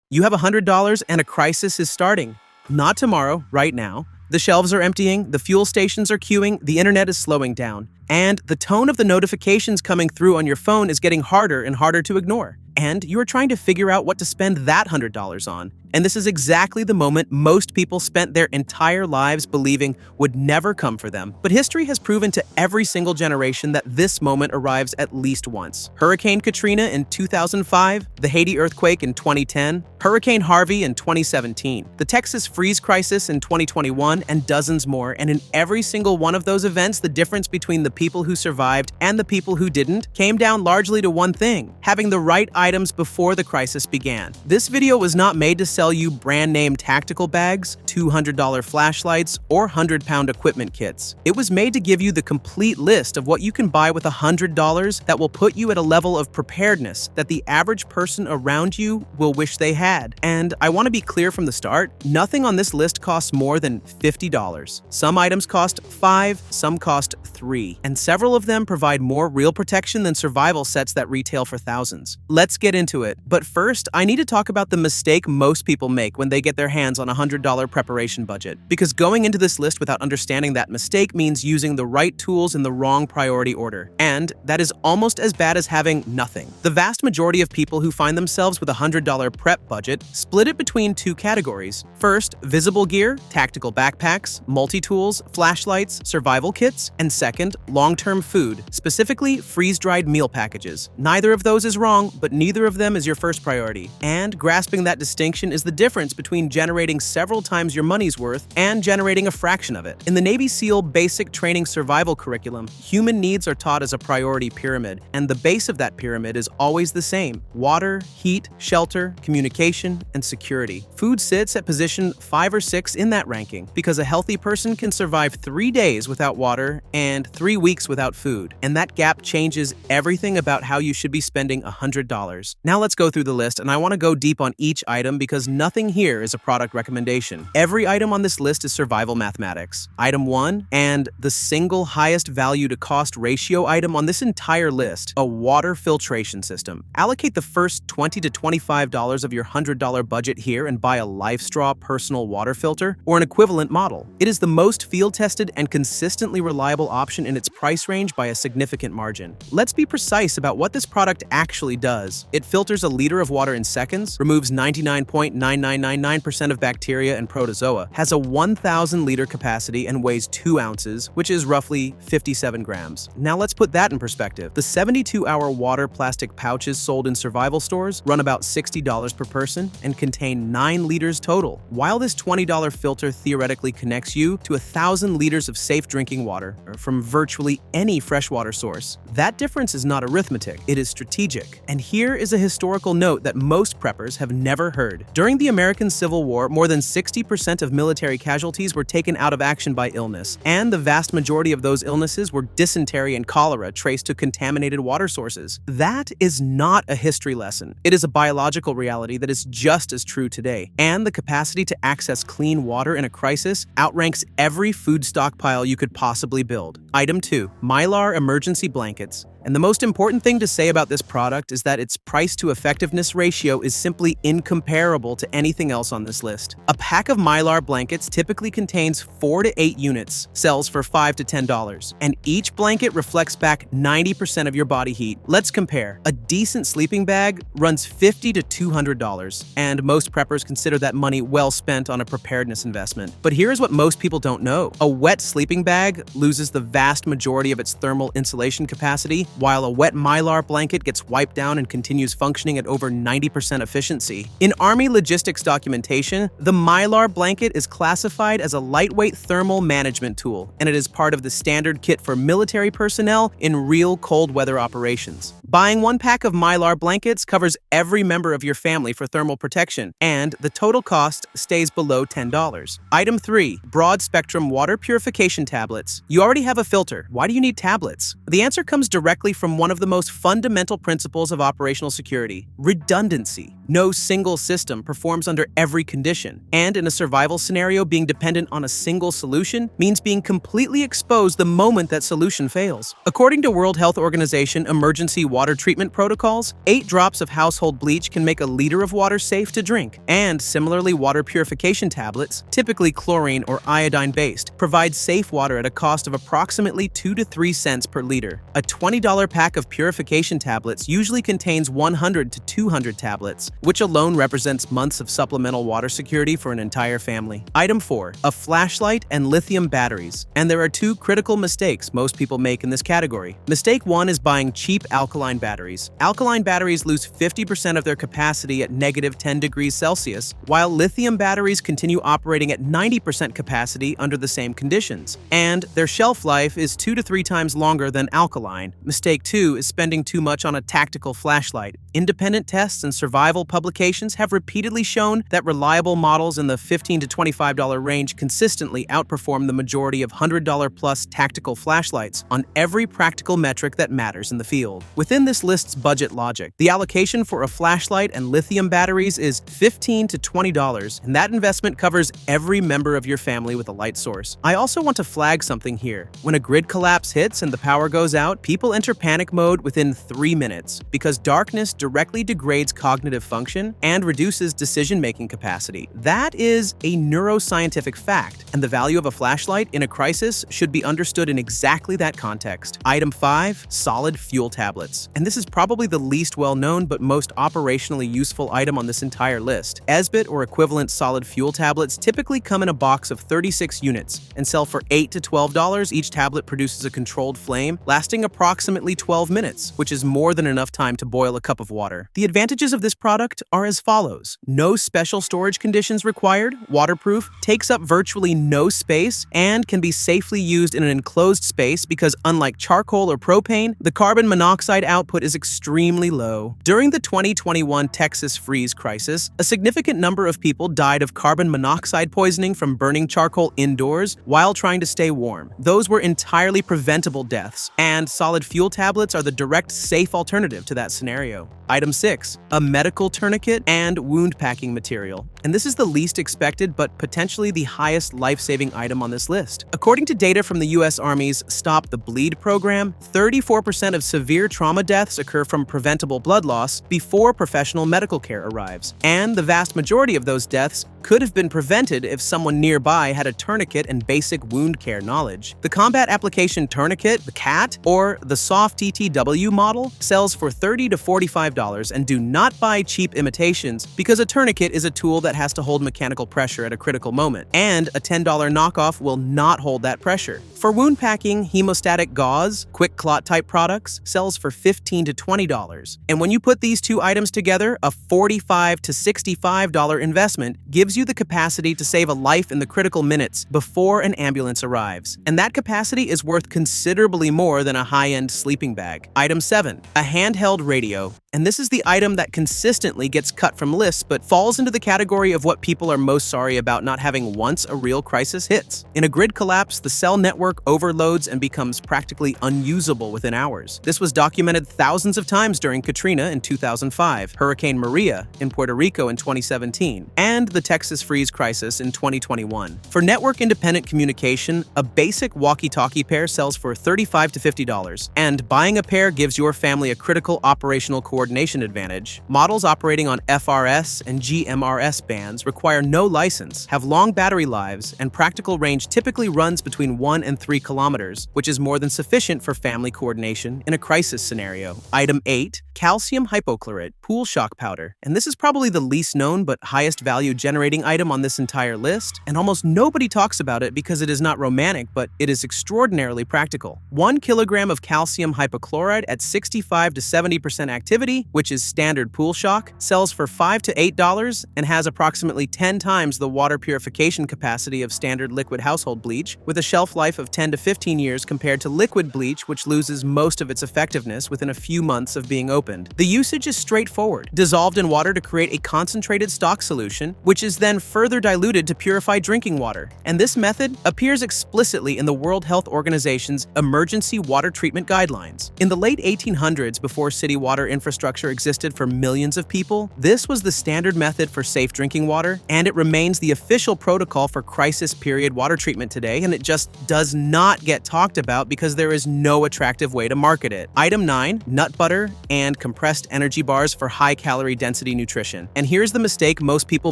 You have $100 and a crisis is starting. Not tomorrow, right now. The shelves are emptying, the fuel stations are queuing, the internet is slowing down. And the tone of the notifications coming through on your phone is getting harder and harder to ignore. And you are trying to figure out what to spend that $100 on. And this is exactly the moment most people spent their entire lives believing would never come for them. But history has proven to every single generation that this moment arrives at least once. Hurricane Katrina in 2005, the Haiti earthquake in 2010, Hurricane Harvey in 2017, the Texas freeze crisis in 2021, and dozens more. And in every single one of those events, the difference between the people who survived and the people who didn't came down largely to one thing: having the right items before the crisis began. This video was not made to sell you brand name tactical bags, $200 flashlights, or 100-pound equipment kits. It was made to give you the complete list of what you can buy with $100 that will put you at a level of preparedness that the average person around you will wish they had. And I want to be clear from the start, nothing on this list costs more than $50. Some items cost $5, some cost $3, and several of them provide more real protection than survival sets that retail for thousands. Let's get into it, but first, I need to talk about the mistake most people make when they get their hands on a $100 preparation budget. Because going into this list without understanding that mistake means using the right tools in the wrong priority order. And that is almost as bad as having nothing. The vast majority of people who find themselves with a $100 prep budget split it between two categories. First, visible gear, tactical backpacks, multi-tools, flashlights, survival kits, and second, long-term food, specifically freeze-dried meal packages. Neither of those is wrong, but neither of them is your first priority. And grasping that distinction is the difference between generating several times your money's worth and generating a fraction of it. In the Navy SEAL Basic Training Survival Curriculum, human needs are taught as a priority pyramid, and the base of that pyramid is always the same: water, heat, shelter, communication, and security. Food sits at position 5 or 6 in that ranking because a healthy person can survive 3 days without water and 3 weeks without food. And that gap changes everything about how you should be spending $100. Now let's go through the list, and I want to go deep on each item because nothing here is a product recommendation. Every item on this list is survival mathematics. Item 1, and the single highest value to cost ratio item on this entire list: a water filtration system. Allocate the first $20 to $25 of your $100 budget here and buy a LifeStraw personal water filter or an equivalent model. It is the most field-tested and consistently reliable option in its price range by a significant margin. Let's be precise about what this product actually does. It filters a liter of water in seconds, removes 99.9999% of bacteria and protozoa, has a 1,000-liter capacity, and weighs 2 ounces, which is roughly 57 grams. Now let's put that in perspective. The 72-hour water plastic pouches sold in survival stores run about $60 per person and contain 9 liters total. While this $20 filter theoretically connects you to 1,000 liters of safe drinking water from virtually any freshwater source, that difference is not arithmetic, it is strategic. And here is a historical note that most preppers have never heard. During the American Civil War, more than 60% of military casualties were taken out of action by illness, and the vast majority of those illnesses were dysentery and cholera traced to contaminated water sources. That is not a history lesson. It is a biological reality that is just as true today, and the capacity to access clean water in a crisis outranks every food stockpile you could possibly build. Item 2, mylar emergency blankets. And the most important thing to say about this product is that its price to effectiveness ratio is simply incomparable to anything else on this list. A pack of mylar blankets typically contains 4 to 8 units, sells for $5 to $10, and each blanket reflects back 90% of your body heat. Let's compare. A decent sleeping bag runs $50 to $200, and most preppers consider that money well spent on a preparedness investment. But here's what most people don't know. A wet sleeping bag loses the vast majority of its thermal insulation capacity, while a wet mylar blanket gets wiped down and continues functioning at over 90% efficiency. In Army logistics documentation, the mylar blanket is classified as a lightweight thermal management tool, and it is part of the standard kit for military personnel in real cold weather operations. Buying one pack of mylar blankets covers every member of your family for thermal protection, and the total cost stays below $10. Item 3, broad spectrum water purification tablets. You already have a filter. Why do you need tablets? The answer comes directly from one of the most fundamental principles of operational security: redundancy. No single system performs under every condition, and in a survival scenario, being dependent on a single solution means being completely exposed the moment that solution fails. According to World Health Organization emergency water treatment protocols, 8 drops of household bleach can make a liter of water safe to drink. And similarly, water purification tablets, typically chlorine or iodine-based, provide safe water at a cost of approximately 2 to 3 cents per liter. A $20 pack of purification tablets usually contains 100 to 200 tablets, which alone represents months of supplemental water security for an entire family. Item 4. A flashlight and lithium batteries. And there are 2 critical mistakes most people make in this category. Mistake 1 is buying cheap alkaline batteries. Alkaline batteries lose 50% of their capacity at -10 degrees Celsius, while lithium batteries continue operating at 90% capacity under the same conditions. And their shelf life is 2 to 3 times longer than alkaline. Mistake 2 is spending too much on a tactical flashlight. Independent tests and survival publications have repeatedly shown that reliable models in the $15 to $25 range consistently outperform the majority of $100+ tactical flashlights on every practical metric that matters in the field. Within this list's budget logic, the allocation for a flashlight and lithium batteries is $15 to $20, and that investment covers every member of your family with a light source. I also want to flag something here. When a grid collapse hits and the power goes out, people enter panic mode within 3 minutes because darkness directly degrades cognitive function and reduces decision-making capacity. That is a neuroscientific fact, and the value of a flashlight in a crisis should be understood in exactly that context. Item 5. Solid fuel tablets. And this is probably the least well-known but most operationally useful item on this entire list. SBIT or equivalent solid fuel tablets typically come in a box of 36 units and sell for $8 to $12. Each tablet produces a controlled flame lasting approximately 12 minutes, which is more than enough time to boil a cup of water. The advantages of this product are as follows. No special storage conditions required, waterproof, takes up virtually no space, and can be safely used in an enclosed space because unlike charcoal or propane, the carbon monoxide output is extremely low. During the 2021 Texas freeze crisis, a significant number of people died of carbon monoxide poisoning from burning charcoal indoors while trying to stay warm. Those were entirely preventable deaths, and solid fuel tablets are the direct, safe alternative to that scenario. Item 6. A medical tourniquet and wound packing material. And this is the least expected but potentially the highest life-saving item on this list. According to data from the U.S. Army's Stop the Bleed program, 34% of severe trauma deaths occur from preventable blood loss before professional medical care arrives. And the vast majority of those deaths could have been prevented if someone nearby had a tourniquet and basic wound care knowledge. The Combat Application Tourniquet, the CAT, or the Soft TTW model, sells for $30 to $45, and do not buy cheap imitations because a tourniquet is a tool that has to hold mechanical pressure at a critical moment, and a $10 knockoff will not hold that pressure. For wound packing, hemostatic gauze, quick clot type products, sells for $15 to $20. And when you put these 2 items together, a $45 to $65 investment gives you the capacity to save a life in the critical minutes before an ambulance arrives. And that capacity is worth considerably more than a high-end sleeping bag. Item 7. A handheld radio. And this is the item that consistently gets cut from lists but falls into the category of what people are most sorry about not having once a real crisis hits. In a grid collapse, the cell network overloads and becomes practically unusable within hours. This was documented thousands of times during Katrina in 2005, Hurricane Maria in Puerto Rico in 2017, and the Texas freeze crisis in 2021. For network-independent communication, a basic walkie-talkie pair sells for $35 to $50, and buying a pair gives your family a critical operational coordination advantage. Models operating on FRS and GMRS bands require no license, have long battery lives, and practical range typically runs between 1 and 3 kilometers, which is more than sufficient for family coordination in a crisis scenario. Item 8. Calcium hypochlorite, pool shock powder. And this is probably the least known but highest value generating item on this entire list, and almost nobody talks about it because it is not romantic, but it is extraordinarily practical. 1 kilogram of calcium hypochlorite at 65 to 70% activity, which is standard pool shock, sells for $5 to $8 and has approximately 10 times the water purification capacity of standard liquid household bleach, with a shelf life of 10 to 15 years compared to liquid bleach, which loses most of its effectiveness within a few months of being opened. opened. The usage is straightforward, dissolved in water to create a concentrated stock solution, which is then further diluted to purify drinking water. And this method appears explicitly in the World Health Organization's emergency water treatment guidelines. In the late 1800s, before city water infrastructure existed for millions of people, this was the standard method for safe drinking water, and it remains the official protocol for crisis period water treatment today, and it just does not get talked about because there is no attractive way to market it. Item 9, nut butter and compressed energy bars for high-calorie density nutrition. And here's the mistake most people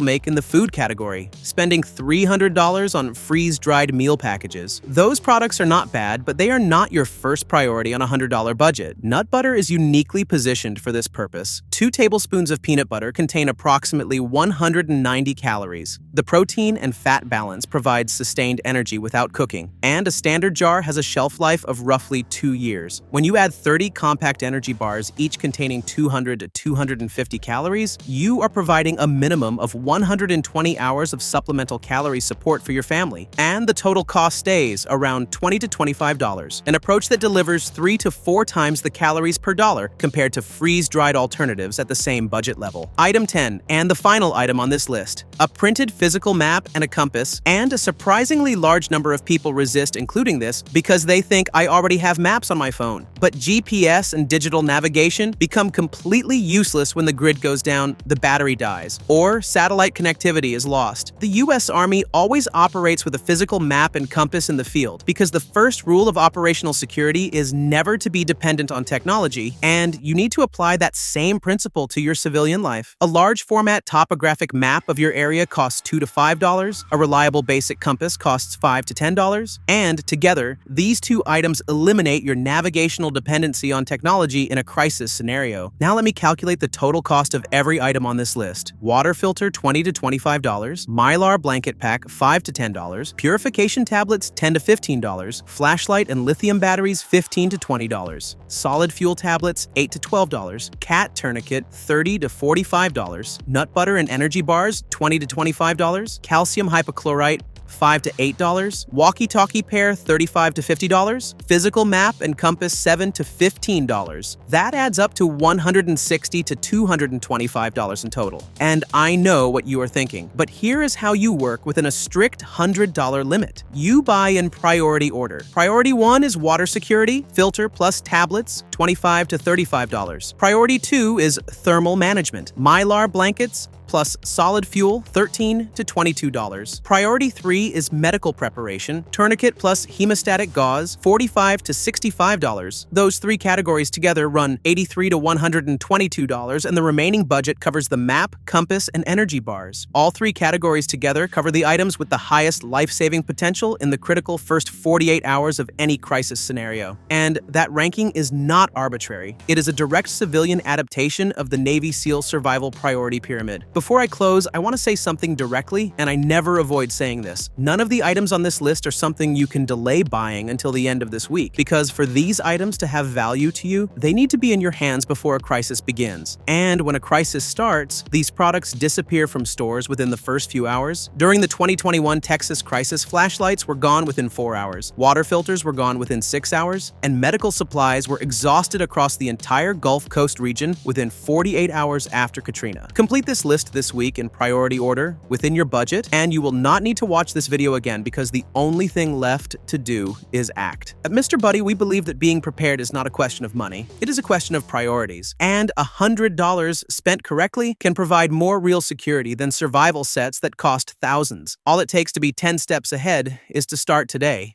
make in the food category: spending $300 on freeze-dried meal packages. Those products are not bad, but they are not your first priority on a $100 budget. Nut butter is uniquely positioned for this purpose. 2 tablespoons of peanut butter contain approximately 190 calories. The protein and fat balance provides sustained energy without cooking, and a standard jar has a shelf life of roughly 2 years. When you add 30 compact energy bars, each containing 200 to 250 calories, you are providing a minimum of 120 hours of supplemental calorie support for your family, and the total cost stays around $20 to $25, an approach that delivers 3 to 4 times the calories per dollar compared to freeze-dried alternatives at the same budget level. Item 10, and the final item on this list: a printed physical map and a compass, and a surprisingly large number of people resist including this because they think I already have maps on my phone. But GPS and digital navigation become completely useless when the grid goes down, the battery dies, or satellite connectivity is lost. The US Army always operates with a physical map and compass in the field because the first rule of operational security is never to be dependent on technology, and you need to apply that same principle to your civilian life. A large format topographic map of your area costs $2 to $5, a reliable basic compass costs $5 to $10, and together, these 2 items eliminate your navigational dependency on technology in a crisis scenario. Now let me calculate the total cost of every item on this list. Water filter $20 to $25, mylar blanket pack $5 to $10, purification tablets $10 to $15, flashlight and lithium batteries $15 to $20, solid fuel tablets $8 to $12, cat tourniquet $30 to $45, nut butter and energy bars $20 to $25, calcium hypochlorite $5 to $8, walkie-talkie pair $35 to $50, physical map and compass $7 to $15. That adds up to $160 to $225 in total. And I know what you are thinking, but here is how you work within a strict $100 limit. You buy in priority order. Priority 1 is water security, filter plus tablets, $25 to $35. Priority 2 is thermal management, mylar blankets, plus solid fuel, $13 to $22. Priority 3 is medical preparation, tourniquet plus hemostatic gauze, $45 to $65. Those 3 categories together run $83 to $122, and the remaining budget covers the map, compass, and energy bars. All 3 categories together cover the items with the highest life-saving potential in the critical first 48 hours of any crisis scenario. And that ranking is not arbitrary. It is a direct civilian adaptation of the Navy SEAL survival priority pyramid. Before I close, I want to say something directly, and I never avoid saying this. None of the items on this list are something you can delay buying until the end of this week, because for these items to have value to you, they need to be in your hands before a crisis begins. And when a crisis starts, these products disappear from stores within the first few hours. During the 2021 Texas crisis, flashlights were gone within 4 hours, water filters were gone within 6 hours, and medical supplies were exhausted across the entire Gulf Coast region within 48 hours after Katrina. Complete this list this week in priority order within your budget, and you will not need to watch this video again because the only thing left to do is act. At Mr. Buddy, we believe that being prepared is not a question of money. It is a question of priorities, and $100 spent correctly can provide more real security than survival sets that cost thousands. All it takes to be 10 steps ahead is to start today.